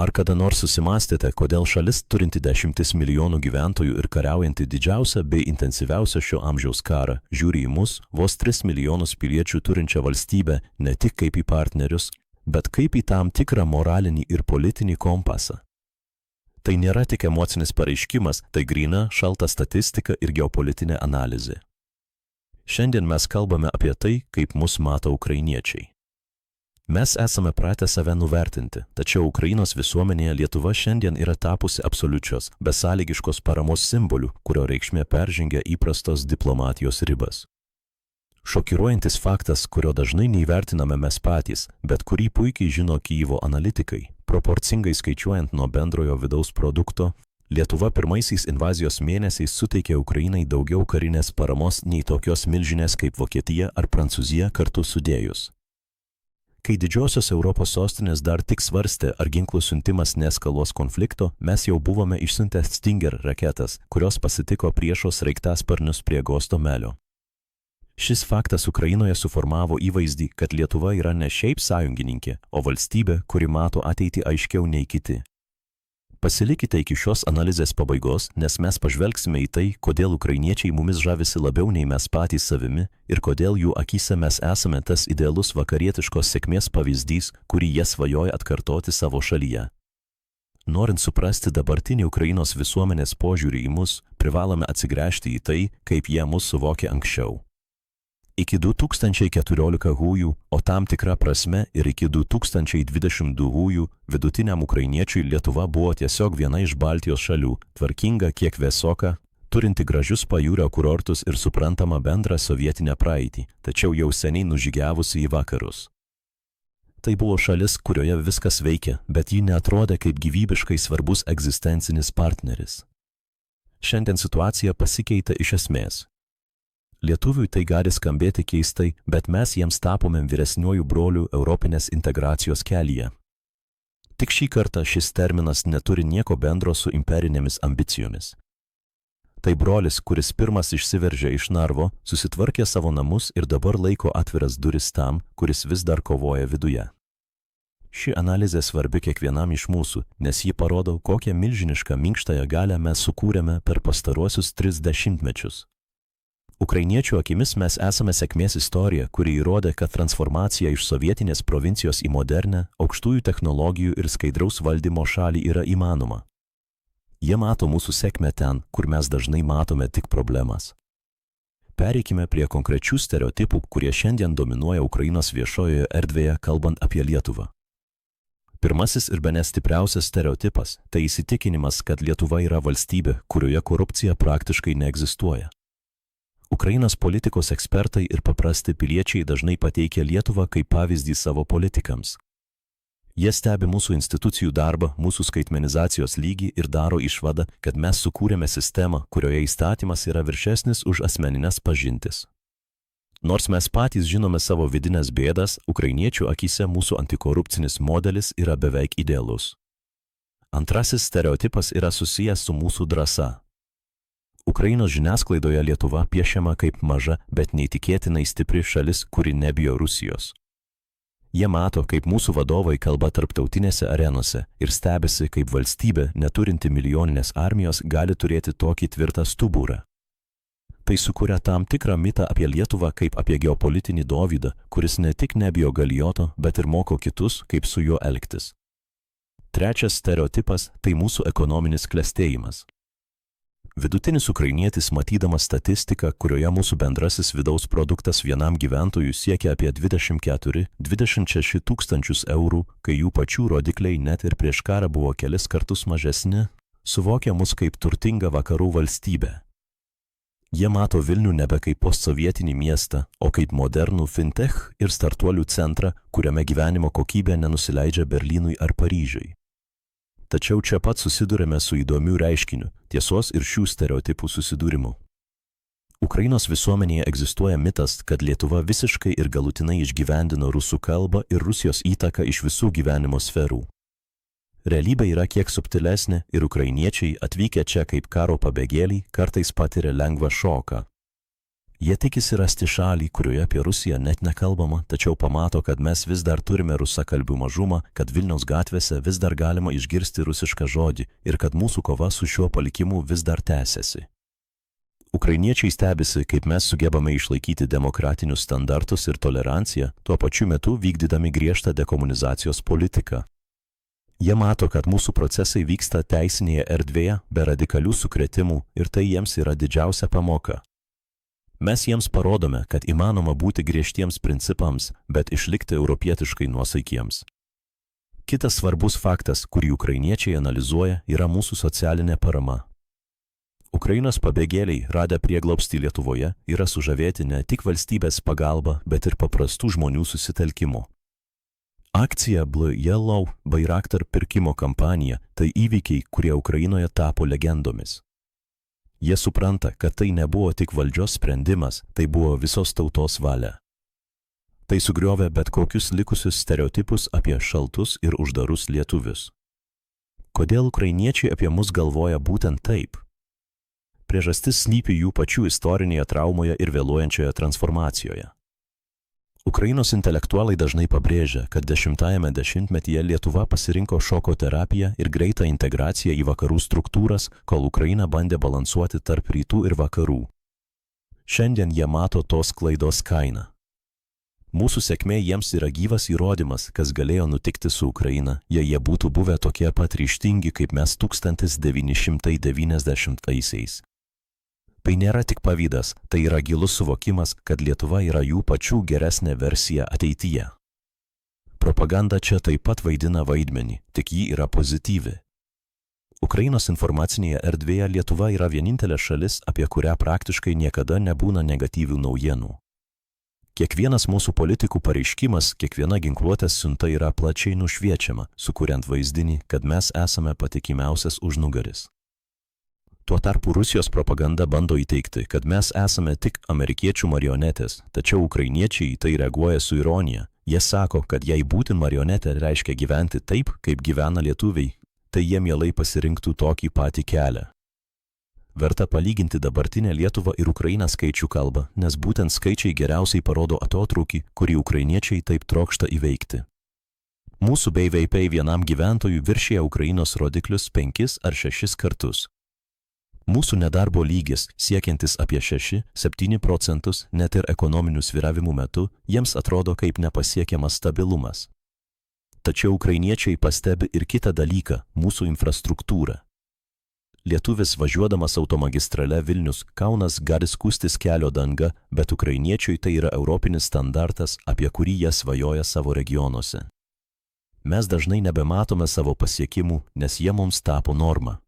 Ar kada nors susimąstėte, kodėl šalis turinti 10 milijonų gyventojų ir kariaujanti didžiausią bei intensyviausią šio amžiaus karą žiūri į mus, vos 3 milijonus piliečių turinčią valstybę, ne tik kaip į partnerius, bet kaip į tam tikrą moralinį ir politinį kompasą? Tai nėra tik emocinis pareiškimas, tai gryna, šalta statistika ir geopolitinė analizė. Šiandien mes kalbame apie tai, kaip mus mato ukrainiečiai. Mes esame pratę save nuvertinti, tačiau Ukrainos visuomenėje Lietuva šiandien yra tapusi absoliučios, besąlygiškos paramos simboliu, kurio reikšmė peržengia įprastos diplomatijos ribas. Šokiruojantis faktas, kurio dažnai neįvertiname mes patys, bet kurį puikiai žino Kyjivo analitikai, proporcingai skaičiuojant nuo bendrojo vidaus produkto, Lietuva pirmaisiais invazijos mėnesiais suteikė Ukrainai daugiau karinės paramos nei tokios milžinės kaip Vokietija ar Prancūzija kartu sudėjus. Kai didžiosios Europos sostinės dar tik svarstė, ar ginklų siuntimas neeskaluos konflikto, mes jau buvome išsiuntę Stinger raketas, kurios pasitiko priešo sraigtasparnius prie Gosto melio. Šis faktas Ukrainoje suformavo įvaizdį, kad Lietuva yra ne šiaip sąjungininkė, o valstybė, kuri mato ateitį aiškiau nei kiti. Pasilikite iki šios analizės pabaigos, nes mes pažvelgsime į tai, kodėl ukrainiečiai mumis žavisi labiau nei mes patys savimi ir kodėl jų akyse mes esame tas idealus vakarietiškos sėkmės pavyzdys, kurį jie svajoja atkartoti savo šalyje. Norint suprasti dabartinį Ukrainos visuomenės požiūrį į mus, privalome atsigręžti į tai, kaip jie mus suvokė anksčiau. Iki 2014-ųjų, o tam tikra prasme ir iki 2022-ųjų, vidutiniam ukrainiečiui Lietuva buvo tiesiog viena iš Baltijos šalių, tvarkinga kiek vėsoka, turinti gražius pajūrio kurortus ir suprantama bendrą sovietinę praeitį, tačiau jau seniai nužygiavusi į vakarus. Tai buvo šalis, kurioje viskas veikia, bet ji neatrodė kaip gyvybiškai svarbus egzistencinis partneris. Šiandien situacija pasikeitė iš esmės. Lietuviui tai gali skambėti keistai, bet mes jiems tapome vyresniuoju broliu Europinės integracijos kelyje. Tik šį kartą šis terminas neturi nieko bendro su imperinėmis ambicijomis. Tai brolis, kuris pirmas išsiveržė iš narvo, susitvarkė savo namus ir dabar laiko atviras duris tam, kuris vis dar kovoja viduje. Ši analizė svarbi kiekvienam iš mūsų, nes ji parodo, kokią milžinišką minkštąją galią mes sukūrėme per pastaruosius 30 mečius. Ukrainiečių akimis mes esame sėkmės istorija, kuri įrodė, kad transformacija iš sovietinės provincijos į modernę, aukštųjų technologijų ir skaidraus valdymo šalį yra įmanoma. Jie mato mūsų sėkmę ten, kur mes dažnai matome tik problemas. Pereikime prie konkrečių stereotipų, kurie šiandien dominuoja Ukrainos viešojoje erdvėje, kalbant apie Lietuvą. Pirmasis ir bene stipriausias stereotipas – tai įsitikinimas, kad Lietuva yra valstybė, kurioje korupcija praktiškai neegzistuoja. Ukrainos politikos ekspertai ir paprasti piliečiai dažnai pateikia Lietuvą kaip pavyzdį savo politikams. Jie stebi mūsų institucijų darbą, mūsų skaitmenizacijos lygį ir daro išvadą, kad mes sukūrėme sistemą, kurioje įstatymas yra viršesnis už asmeninės pažintis. Nors mes patys žinome savo vidinės bėdas, ukrainiečių akyse mūsų antikorupcinis modelis yra beveik idealus. Antrasis stereotipas yra susijęs su mūsų drąsa. Ukrainos žiniasklaidoje Lietuva piešiama kaip maža, bet neįtikėtinai stipri šalis, kuri nebijo Rusijos. Jie mato, kaip mūsų vadovai kalba tarptautinėse arenose ir stebisi, kaip valstybė, neturinti milijoninės armijos, gali turėti tokį tvirtą stuburą. Tai sukuria tam tikrą mitą apie Lietuvą kaip apie geopolitinį Dovydą, kuris ne tik nebijo Galijoto, bet ir moko kitus, kaip su juo elgtis. Trečias stereotipas – tai mūsų ekonominis klestėjimas. Vidutinis ukrainietis, matydamas statistiką, kurioje mūsų bendrasis vidaus produktas vienam gyventojui siekia apie 24–26 tūkstančius eurų, kai jų pačių rodikliai net ir prieš karą buvo kelis kartus mažesni, suvokia mus kaip turtingą vakarų valstybę. Jie mato Vilnių nebe kaip postsovietinį miestą, o kaip modernų fintech ir startuolių centrą, kuriame gyvenimo kokybė nenusileidžia Berlynui ar Paryžiui. Tačiau čia pat susidurėme su įdomiu reiškiniu – tiesos ir šių stereotipų susidūrimu. Ukrainos visuomenėje egzistuoja mitas, kad Lietuva visiškai ir galutinai išgyvendino rusų kalbą ir Rusijos įtaką iš visų gyvenimo sferų. Realybė yra kiek subtilesnė ir ukrainiečiai atvykę čia kaip karo pabėgėliai kartais patiria lengvą šoką. Jie tikisi rasti šalį, kurioje apie Rusiją net nekalbama, tačiau pamato, kad mes vis dar turime rusakalbių mažumą, kad Vilniaus gatvėse vis dar galima išgirsti rusišką žodį ir kad mūsų kova su šiuo palikimu vis dar tęsiasi. Ukrainiečiai stebisi, kaip mes sugebame išlaikyti demokratinius standartus ir toleranciją, tuo pačiu metu vykdydami griežtą dekomunizacijos politiką. Jie mato, kad mūsų procesai vyksta teisinėje erdvėje, be radikalių sukrėtimų ir tai jiems yra didžiausia pamoka. Mes jiems parodome, kad įmanoma būti griežtiems principams, bet išlikti europietiškai nuosaikiems. Kitas svarbus faktas, kurį ukrainiečiai analizuoja, yra mūsų socialinė parama. Ukrainos pabėgėliai, radę prieglobstį Lietuvoje, yra sužavėti ne tik valstybės pagalba, bet ir paprastų žmonių susitelkimu. Akcija Blue Yellow Bayraktar pirkimo kampanija – tai įvykiai, kurie Ukrainoje tapo legendomis. Jie supranta, kad tai nebuvo tik valdžios sprendimas, tai buvo visos tautos valia. Tai sugriovė bet kokius likusius stereotipus apie šaltus ir uždarus lietuvius. Kodėl ukrainiečiai apie mus galvoja būtent taip? Priežastis slypi jų pačių istorinėje traumoje ir vėluojančioje transformacijoje. Ukrainos intelektualai dažnai pabrėžia, kad 10-ajame dešimtmetyje Lietuva pasirinko šoko terapiją ir greitą integraciją į vakarų struktūras, kol Ukraina bandė balansuoti tarp rytų ir vakarų. Šiandien jie mato tos klaidos kainą. Mūsų sėkmė jiems yra gyvas įrodymas, kas galėjo nutikti su Ukraina, jei jie būtų buvę tokie pat ryžtingi kaip mes 1990-aisiais. Tai nėra tik pavydas, tai yra gilus suvokimas, kad Lietuva yra jų pačių geresnė versija ateityje. Propaganda čia taip pat vaidina vaidmenį, tik ji yra pozityvi. Ukrainos informacinėje erdvėje Lietuva yra vienintelė šalis, apie kurią praktiškai niekada nebūna negatyvių naujienų. Kiekvienas mūsų politikų pareiškimas, kiekviena ginkluotės siunta yra plačiai nušviečiama, sukuriant vaizdinį, kad mes esame patikimiausias užnugaris. Tuo tarpu Rusijos propaganda bando įteigti, kad mes esame tik amerikiečių marionetės, tačiau ukrainiečiai į tai reaguoja su ironija. Jie sako, kad jei būti marionetė reiškia gyventi taip, kaip gyvena lietuviai, tai jie mielai pasirinktų tokį patį kelią. Verta palyginti dabartinę Lietuvą ir Ukrainą skaičių kalbą, nes būtent skaičiai geriausiai parodo atotrūkį, kurį ukrainiečiai taip trokšta įveikti. Mūsų BVP vienam gyventojui viršija Ukrainos rodiklius 5 ar 6 kartus. Mūsų nedarbo lygis, siekiantis apie 6–7 procentus, net ir ekonominių svyravimų metu, jiems atrodo kaip nepasiekiamas stabilumas. Tačiau ukrainiečiai pastebi ir kitą dalyką – mūsų infrastruktūrą. Lietuvis važiuodamas automagistrale Vilnius Kaunas gali skųstis kelio danga, bet ukrainiečiui tai yra europinis standartas, apie kurį jie svajoja savo regionuose. Mes dažnai nebematome savo pasiekimų, nes jie mums tapo norma.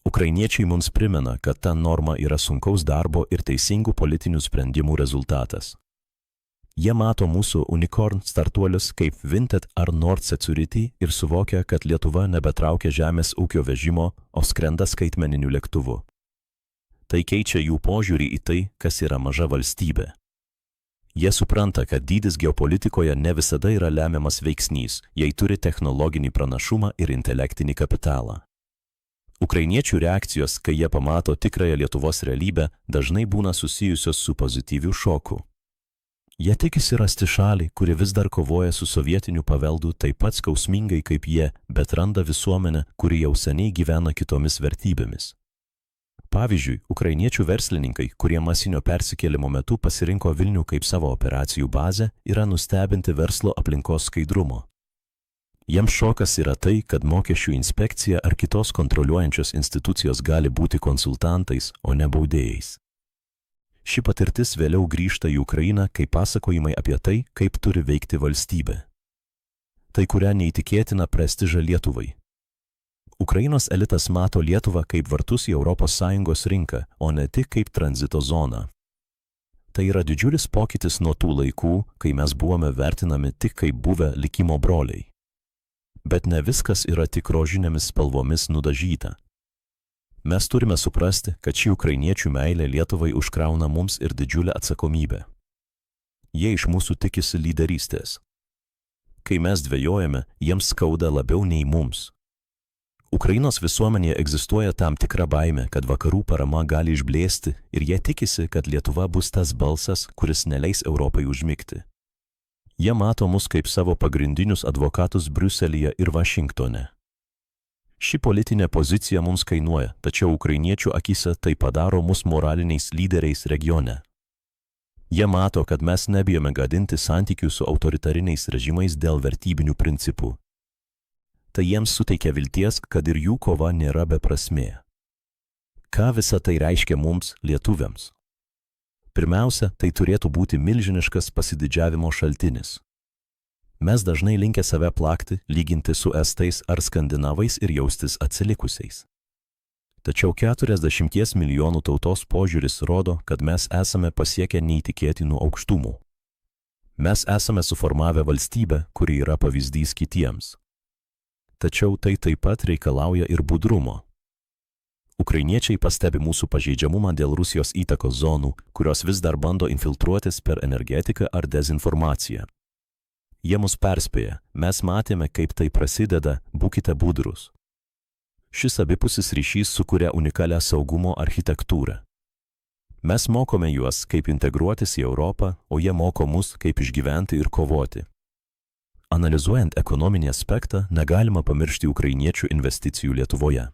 Ukrainiečiai mums primena, kad ta norma yra sunkaus darbo ir teisingų politinių sprendimų rezultatas. Jie mato mūsų unicorn startuolius kaip Vinted ar Nord Security ir suvokia, kad Lietuva nebetraukia žemės ūkio vežimo, o skrenda skaitmeniniu lėktuvu. Tai keičia jų požiūrį į tai, kas yra maža valstybė. Jie supranta, kad dydis geopolitikoje ne visada yra lemiamas veiksnys, jei turi technologinį pranašumą ir intelektinį kapitalą. Ukrainiečių reakcijos, kai jie pamato tikrąją Lietuvos realybę, dažnai būna susijusios su pozityviu šoku. Jie tikisi rasti šalį, kuri vis dar kovoja su sovietiniu paveldu taip pat skausmingai kaip jie, bet randa visuomenę, kuri jau seniai gyvena kitomis vertybėmis. Pavyzdžiui, ukrainiečių verslininkai, kurie masinio persikėlimo metu pasirinko Vilnių kaip savo operacijų bazę, yra nustebinti verslo aplinkos skaidrumo. Jiems šokas yra tai, kad mokesčių inspekcija ar kitos kontroliuojančios institucijos gali būti konsultantais, o ne baudėjais. Ši patirtis vėliau grįžta į Ukrainą kaip pasakojimai apie tai, kaip turi veikti valstybė. Tai kuria neįtikėtina prestižą Lietuvai. Ukrainos elitas mato Lietuvą kaip vartus į ES rinką, o ne tik kaip tranzito zoną. Tai yra didžiulis pokytis nuo tų laikų, kai mes buvome vertinami tik kaip buvę likimo broliai. Bet ne viskas yra tik rožinėmis spalvomis nudažyta. Mes turime suprasti, kad ši ukrainiečių meilė Lietuvai užkrauna mums ir didžiulę atsakomybę. Jie iš mūsų tikisi lyderystės. Kai mes dvejojame, jiems skauda labiau nei mums. Ukrainos visuomenėje egzistuoja tam tikra baimė, kad vakarų parama gali išblėsti ir jie tikisi, kad Lietuva bus tas balsas, kuris neleis Europai užmigti. Jie mato mus kaip savo pagrindinius advokatus Briuselyje ir Vašingtone. Ši politinė pozicija mums kainuoja, tačiau ukrainiečių akyse tai padaro mus moraliniais lyderiais regione. Jie mato, kad mes nebijome gadinti santykių su autoritariniais režimais dėl vertybinių principų. Tai jiems suteikia vilties, kad ir jų kova nėra beprasmė. Ką visa tai reiškia mums, lietuviams? Pirmiausia, tai turėtų būti milžiniškas pasididžiavimo šaltinis. Mes dažnai linkę save plakti, lyginti su estais ar skandinavais ir jaustis atsilikusiais. Tačiau 40 milijonų tautos požiūris rodo, kad mes esame pasiekę neįtikėtinų aukštumų. Mes esame suformavę valstybę, kuri yra pavyzdys kitiems. Tačiau tai taip pat reikalauja ir budrumo. Ukrainiečiai pastebi mūsų pažeidžiamumą dėl Rusijos įtakos zonų, kurios vis dar bando infiltruotis per energetiką ar dezinformaciją. Jie mus perspėja, mes matėme, kaip tai prasideda, būkite budrus. Šis abipusis ryšys sukuria unikalią saugumo architektūrą. Mes mokome juos, kaip integruotis į Europą, o jie moko mus, kaip išgyventi ir kovoti. Analizuojant ekonominį aspektą, negalima pamiršti ukrainiečių investicijų Lietuvoje.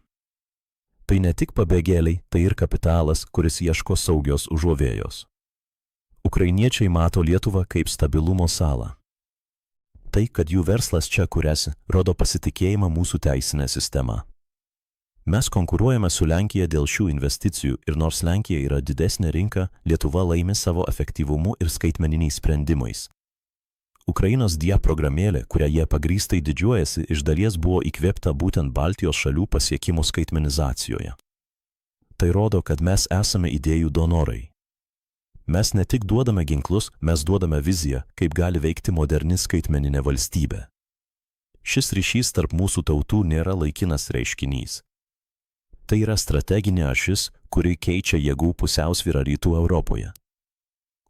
Tai ne tik pabėgėliai, tai ir kapitalas, kuris ieško saugios užuovėjos. Ukrainiečiai mato Lietuvą kaip stabilumo salą. Tai, kad jų verslas čia kuriasi, rodo pasitikėjimą mūsų teisinę sistemą. Mes konkuruojame su Lenkija dėl šių investicijų ir nors Lenkija yra didesnė rinka, Lietuva laimi savo efektyvumu ir skaitmeniniais sprendimais. Ukrainos DIA programėlė, kurią jie pagrįstai didžiuojasi, iš dalies buvo įkvėpta būtent Baltijos šalių pasiekimų skaitmenizacijoje. Tai rodo, kad mes esame idėjų donorai. Mes ne tik duodame ginklus, mes duodame viziją, kaip gali veikti moderni skaitmeninė valstybė. Šis ryšys tarp mūsų tautų nėra laikinas reiškinys. Tai yra strateginė ašis, kuri keičia jėgų pusiausvyrą rytų Europoje.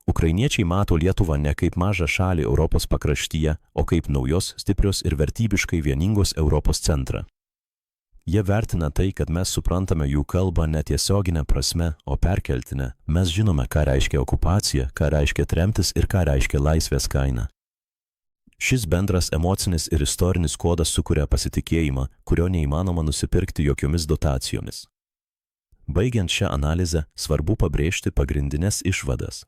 Ukrainiečiai mato Lietuvą ne kaip mažą šalį Europos pakraštyje, o kaip naujos, stiprios ir vertybiškai vieningos Europos centrą. Jie vertina tai, kad mes suprantame jų kalbą ne tiesioginę prasme, o perkeltinę. Mes žinome, ką reiškia okupacija, ką reiškia tremtis ir ką reiškia laisvės kaina. Šis bendras emocinis ir istorinis kodas sukuria pasitikėjimą, kurio neįmanoma nusipirkti jokiomis dotacijomis. Baigiant šią analizę, svarbu pabrėžti pagrindinės išvadas.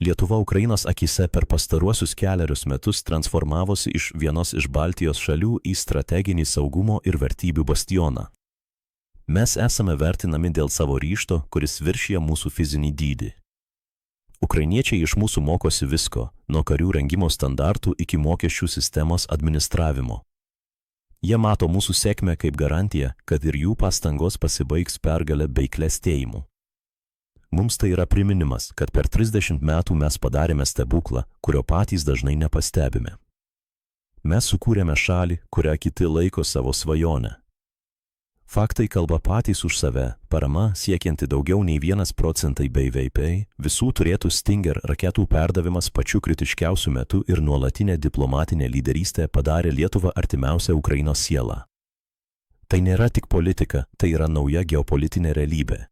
Lietuva Ukrainos akyse per pastaruosius kelerius metus transformavosi iš vienos iš Baltijos šalių į strateginį saugumo ir vertybių bastioną. Mes esame vertinami dėl savo ryžto, kuris viršija mūsų fizinį dydį. Ukrainiečiai iš mūsų mokosi visko, nuo karių rengimo standartų iki mokesčių sistemos administravimo. Jie mato mūsų sėkmę kaip garantiją, kad ir jų pastangos pasibaigs pergale bei klestėjimu. Mums tai yra priminimas, kad per 30 metų mes padarėme stebuklą, kurio patys dažnai nepastebime. Mes sukūrėme šalį, kurią kiti laiko savo svajonę. Faktai kalba patys už save, parama siekianti daugiau nei 1% BVP, visų turėtų Stinger raketų perdavimas pačiu kritiškiausiu metu ir nuolatinė diplomatinė lyderystė padarė Lietuvą artimiausią Ukrainos sielą. Tai nėra tik politika, tai yra nauja geopolitinė realybė.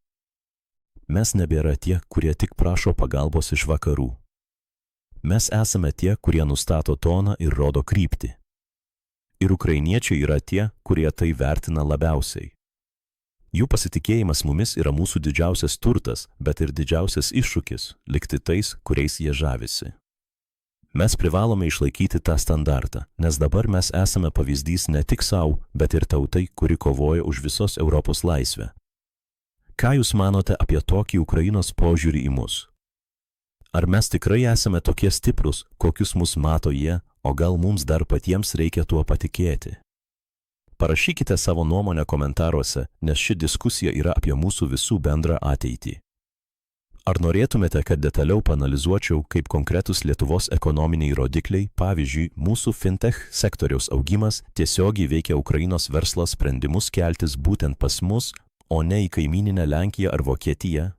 Mes nebėra tie, kurie tik prašo pagalbos iš vakarų. Mes esame tie, kurie nustato toną ir rodo kryptį. Ir ukrainiečiai yra tie, kurie tai vertina labiausiai. Jų pasitikėjimas mumis yra mūsų didžiausias turtas, bet ir didžiausias iššūkis – likti tais, kuriais jie žavisi. Mes privalome išlaikyti tą standartą, nes dabar mes esame pavyzdys ne tik savo, bet ir tautai, kuri kovoja už visos Europos laisvę. Ką Jūs manote apie tokį Ukrainos požiūrį į mus? Ar mes tikrai esame tokie stiprus, kokius mus mato jie, o gal mums dar patiems reikia tuo patikėti? Parašykite savo nuomonę komentaruose, nes ši diskusija yra apie mūsų visų bendrą ateitį. Ar norėtumėte, kad detaliau paanalizuočiau, kaip konkretus Lietuvos ekonominiai rodikliai, pavyzdžiui, mūsų fintech sektoriaus augimas tiesiogiai veikia Ukrainos verslo sprendimus keltis būtent pas mus, o ne į kaimyninę Lenkiją ar Vokietiją?